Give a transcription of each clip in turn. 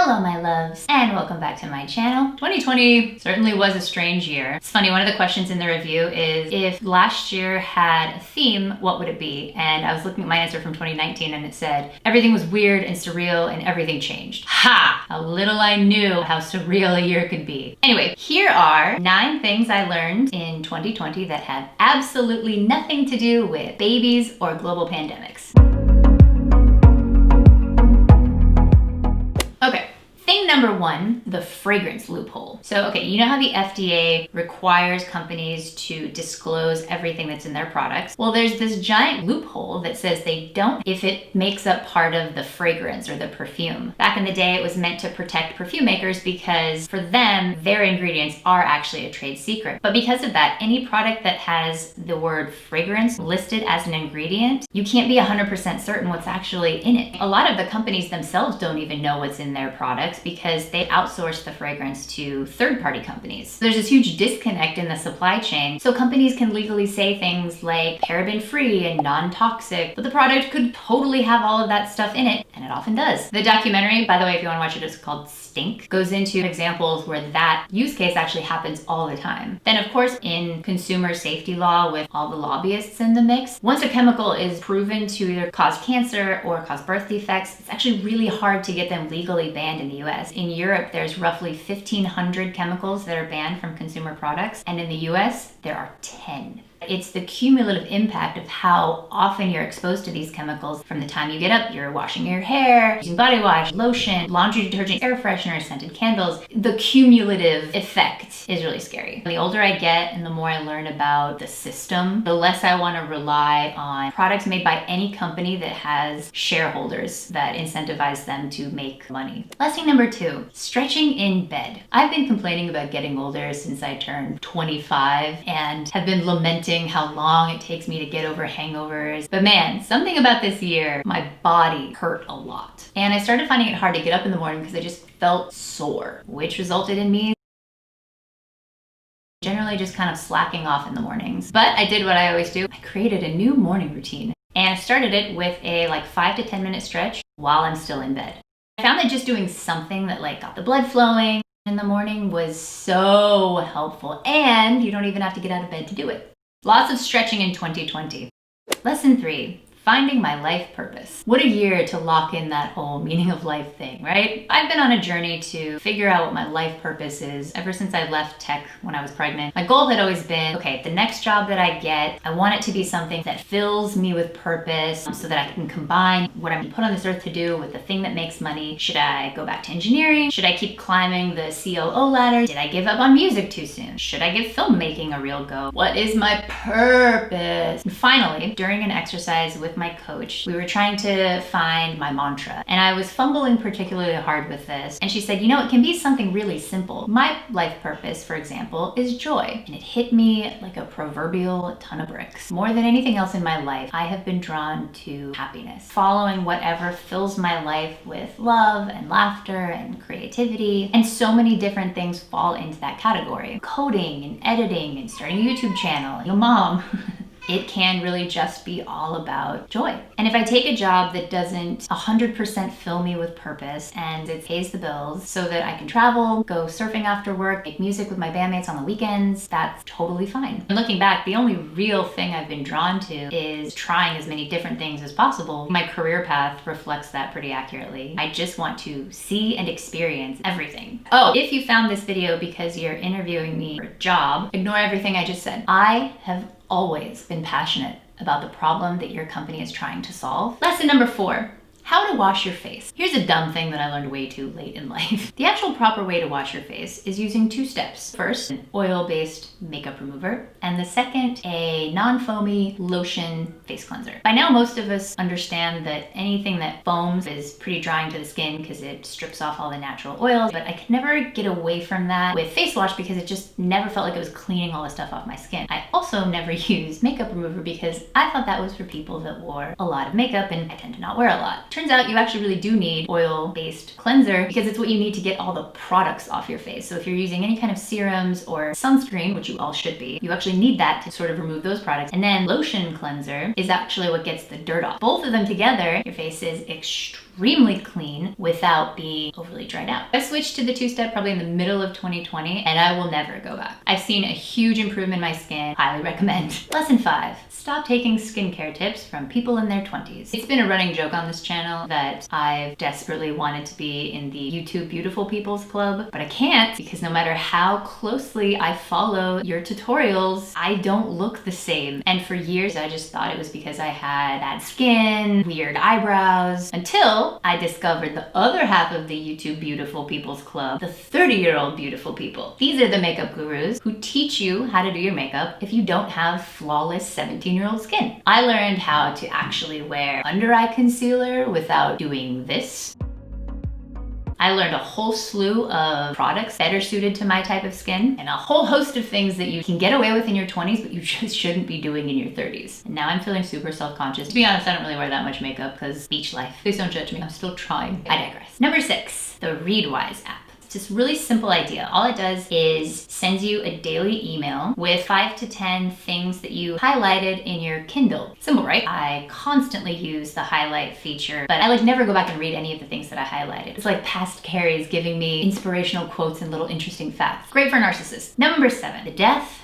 Hello my loves, and welcome back to my channel. 2020 certainly was a strange year. It's funny, one of the questions in the review is if last year had a theme, what would it be? And I was looking at my answer from 2019 and it said, everything was weird and surreal and everything changed. Ha! How little I knew how surreal a year could be. Anyway, here are 9 things I learned in 2020 that had absolutely nothing to do with babies or global pandemics. Okay. Thing number 1, the fragrance loophole. So, okay, you know how the FDA requires companies to disclose everything that's in their products? Well, there's this giant loophole that says they don't if it makes up part of the fragrance or the perfume. Back in the day, it was meant to protect perfume makers because for them, their ingredients are actually a trade secret. But because of that, any product that has the word fragrance listed as an ingredient, you can't be 100% certain what's actually in it. A lot of the companies themselves don't even know what's in their products because they outsource the fragrance to third-party companies. There's this huge disconnect in the supply chain. So companies can legally say things like paraben-free and non-toxic, but the product could totally have all of that stuff in it, and it often does. The documentary, by the way, if you want to watch it, it's called Stink, goes into examples where that use case actually happens all the time. Then of course, in consumer safety law with all the lobbyists in the mix, once a chemical is proven to either cause cancer or cause birth defects, it's actually really hard to get them legally banned in the US. In Europe, there's roughly 1,500 chemicals that are banned from consumer products, and in the US, there are 10. It's the cumulative impact of how often you're exposed to these chemicals. From the time you get up, you're washing your hair, using body wash, lotion, laundry detergent, air freshener, scented candles. The cumulative effect is really scary. The older I get and the more I learn about the system, the less I want to rely on products made by any company that has shareholders that incentivize them to make money. Lesson number 2, stretching in bed. I've been complaining about getting older since I turned 25 and have been lamenting how long it takes me to get over hangovers. But man, something about this year, my body hurt a lot. And I started finding it hard to get up in the morning because I just felt sore, which resulted in me generally just kind of slacking off in the mornings. But I did what I always do. I created a new morning routine. And I started it with a 5 to 10 minute stretch while I'm still in bed. I found that just doing something that got the blood flowing in the morning was so helpful. And you don't even have to get out of bed to do it. Lots of stretching in 2020. Lesson 3, finding my life purpose. What a year to lock in that whole meaning of life thing, right? I've been on a journey to figure out what my life purpose is ever since I left tech when I was pregnant. My goal had always been, okay, the next job that I get, I want it to be something that fills me with purpose so that I can combine what I'm put on this earth to do with the thing that makes money. Should I go back to engineering? Should I keep climbing the COO ladder? Did I give up on music too soon? Should I give filmmaking a real go? What is my purpose? And finally, during an exercise with my coach, we were trying to find my mantra, and I was fumbling particularly hard with this, and she said, you know, it can be something really simple. My life purpose, for example, is joy. And it hit me like a proverbial ton of bricks. More than anything else in my life, I have been drawn to happiness, following whatever fills my life with love and laughter and creativity, and so many different things fall into that category. Coding and editing and starting a YouTube channel, your mom. It can really just be all about joy. And if I take a job that doesn't 100% fill me with purpose and it pays the bills so that I can travel, go surfing after work, make music with my bandmates on the weekends, that's totally fine. And looking back, the only real thing I've been drawn to is trying as many different things as possible. My career path reflects that pretty accurately. I just want to see and experience everything. Oh, if you found this video because you're interviewing me for a job, ignore everything I just said. I have always been passionate about the problem that your company is trying to solve. Lesson number 4, how to wash your face. Here's a dumb thing that I learned way too late in life. The actual proper way to wash your face is using 2 steps. First, an oil-based makeup remover, and the second, a non-foamy lotion face cleanser. By now, most of us understand that anything that foams is pretty drying to the skin because it strips off all the natural oils, but I could never get away from that with face wash because it just never felt like it was cleaning all the stuff off my skin. I also never used makeup remover because I thought that was for people that wore a lot of makeup, and I tend to not wear a lot. Turns out you actually really do need oil-based cleanser because it's what you need to get all the products off your face. So if you're using any kind of serums or sunscreen, which you all should be, you actually need that to sort of remove those products. And then lotion cleanser is actually what gets the dirt off. Both of them together, your face is extremely extremely clean without being overly dried out. I switched to the two-step probably in the middle of 2020 and I will never go back. I've seen a huge improvement in my skin. Highly recommend. Lesson 5. Stop taking skincare tips from people in their 20s. It's been a running joke on this channel that I've desperately wanted to be in the YouTube Beautiful People's Club, but I can't because no matter how closely I follow your tutorials, I don't look the same. And for years, I just thought it was because I had bad skin, weird eyebrows, until I discovered the other half of the YouTube Beautiful People's Club, the 30-year-old beautiful people. These are the makeup gurus who teach you how to do your makeup if you don't have flawless 17-year-old skin. I learned how to actually wear under eye concealer without doing this. I learned a whole slew of products better suited to my type of skin and a whole host of things that you can get away with in your 20s, but you just shouldn't be doing in your 30s. And now I'm feeling super self-conscious. To be honest, I don't really wear that much makeup because beach life. Please don't judge me. I'm still trying. I digress. Number 6, the Readwise app. It's this really simple idea. All it does is sends you a daily email with 5 to 10 things that you highlighted in your Kindle. Simple, right? I constantly use the highlight feature, but I never go back and read any of the things that I highlighted. It's like past Kari's giving me inspirational quotes and little interesting facts. Great for narcissists. Number 7, the death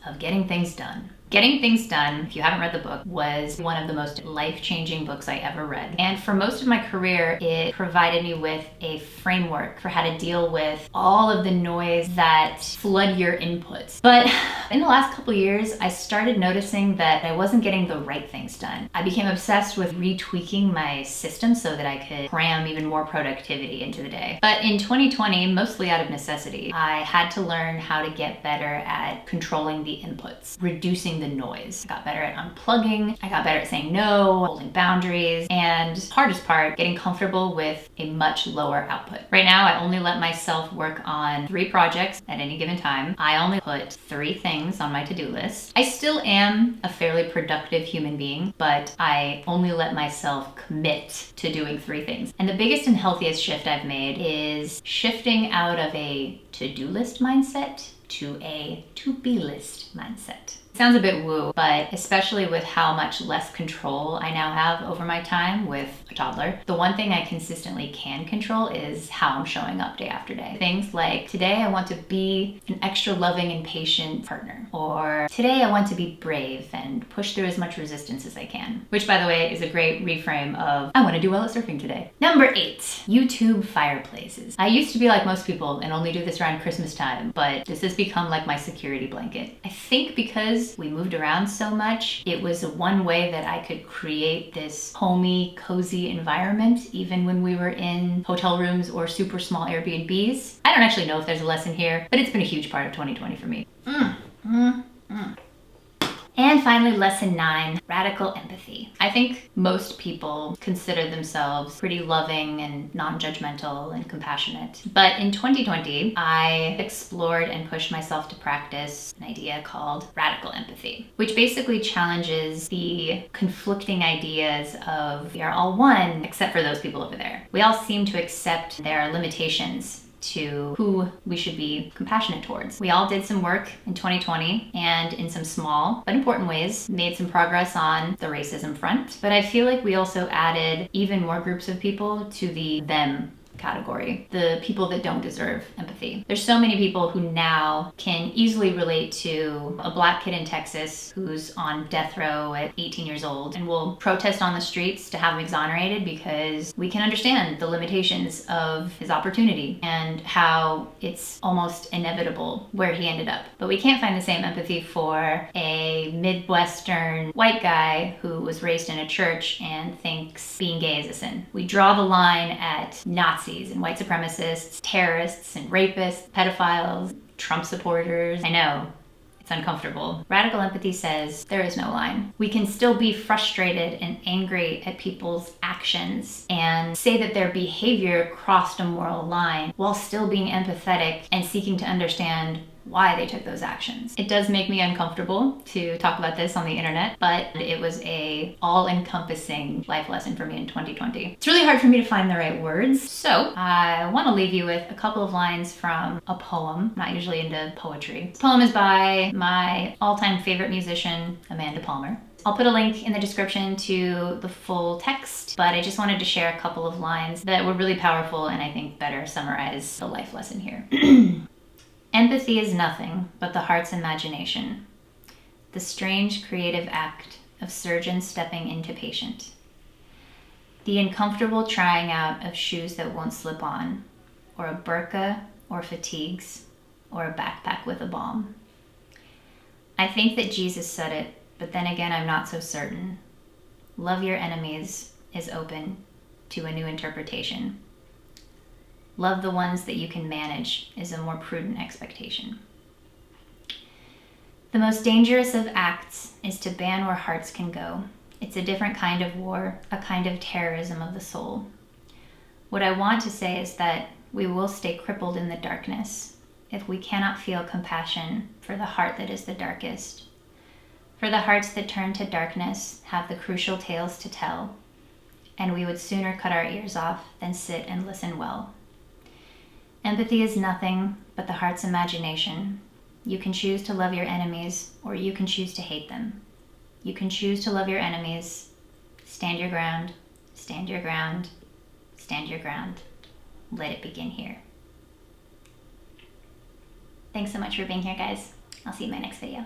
of getting things done. Getting Things Done, if you haven't read the book, was one of the most life-changing books I ever read. And for most of my career, it provided me with a framework for how to deal with all of the noise that flood your inputs. But in the last couple years, I started noticing that I wasn't getting the right things done. I became obsessed with retweaking my system so that I could cram even more productivity into the day. But in 2020, mostly out of necessity, I had to learn how to get better at controlling the inputs, reducing the noise. I got better at unplugging. I got better at saying no, holding boundaries, and hardest part, getting comfortable with a much lower output. Right now, I only let myself work on 3 projects at any given time. I only put 3 things on my to-do list. I still am a fairly productive human being, but I only let myself commit to doing 3 things. And the biggest and healthiest shift I've made is shifting out of a to-do list mindset to a to-be list mindset. Sounds a bit woo, but especially with how much less control I now have over my time with a toddler, the one thing I consistently can control is how I'm showing up day after day. Things like, today I want to be an extra loving and patient partner, or today I want to be brave and push through as much resistance as I can, which by the way is a great reframe of, I want to do well at surfing today. Number 8, YouTube fireplaces. I used to be like most people and only do this around Christmas time, but this has become like my security blanket. I think because we moved around so much, it was one way that I could create this homey, cozy environment, even when we were in hotel rooms or super small Airbnbs. I don't actually know if there's a lesson here, but it's been a huge part of 2020 for me. And finally, lesson 9, radical empathy. I think most people consider themselves pretty loving and non-judgmental and compassionate. But in 2020, I explored and pushed myself to practice an idea called radical empathy, which basically challenges the conflicting ideas of we are all one, except for those people over there. We all seem to accept their limitations to who we should be compassionate towards. We all did some work in 2020 and in some small but important ways made some progress on the racism front, but I feel like we also added even more groups of people to the them category, the people that don't deserve empathy. There's so many people who now can easily relate to a black kid in Texas who's on death row at 18 years old and will protest on the streets to have him exonerated because we can understand the limitations of his opportunity and how it's almost inevitable where he ended up. But we can't find the same empathy for a Midwestern white guy who was raised in a church and thinks being gay is a sin. We draw the line at Nazis and white supremacists, terrorists and rapists, pedophiles, Trump supporters. I know, it's uncomfortable. Radical empathy says there is no line. We can still be frustrated and angry at people's actions and say that their behavior crossed a moral line while still being empathetic and seeking to understand why they took those actions. It does make me uncomfortable to talk about this on the internet, but it was a all-encompassing life lesson for me in 2020. It's really hard for me to find the right words, so I want to leave you with a couple of lines from a poem. I'm not usually into poetry. This poem is by my all-time favorite musician, Amanda Palmer. I'll put a link in the description to the full text, but I just wanted to share a couple of lines that were really powerful and I think better summarize the life lesson here. Empathy is nothing but the heart's imagination, the strange creative act of surgeon stepping into patient, the uncomfortable trying out of shoes that won't slip on, or a burqa, or fatigues, or a backpack with a bomb. I think that Jesus said it, but then again, I'm not so certain. Love your enemies is open to a new interpretation. Love the ones that you can manage is a more prudent expectation. The most dangerous of acts is to ban where hearts can go. It's a different kind of war, a kind of terrorism of the soul. What I want to say is that we will stay crippled in the darkness if we cannot feel compassion for the heart that is the darkest. For the hearts that turn to darkness have the crucial tales to tell, and we would sooner cut our ears off than sit and listen well. Empathy is nothing but the heart's imagination. You can choose to love your enemies, or you can choose to hate them. You can choose to love your enemies. Stand your ground, stand your ground, stand your ground. Let it begin here. Thanks so much for being here, guys. I'll see you in my next video.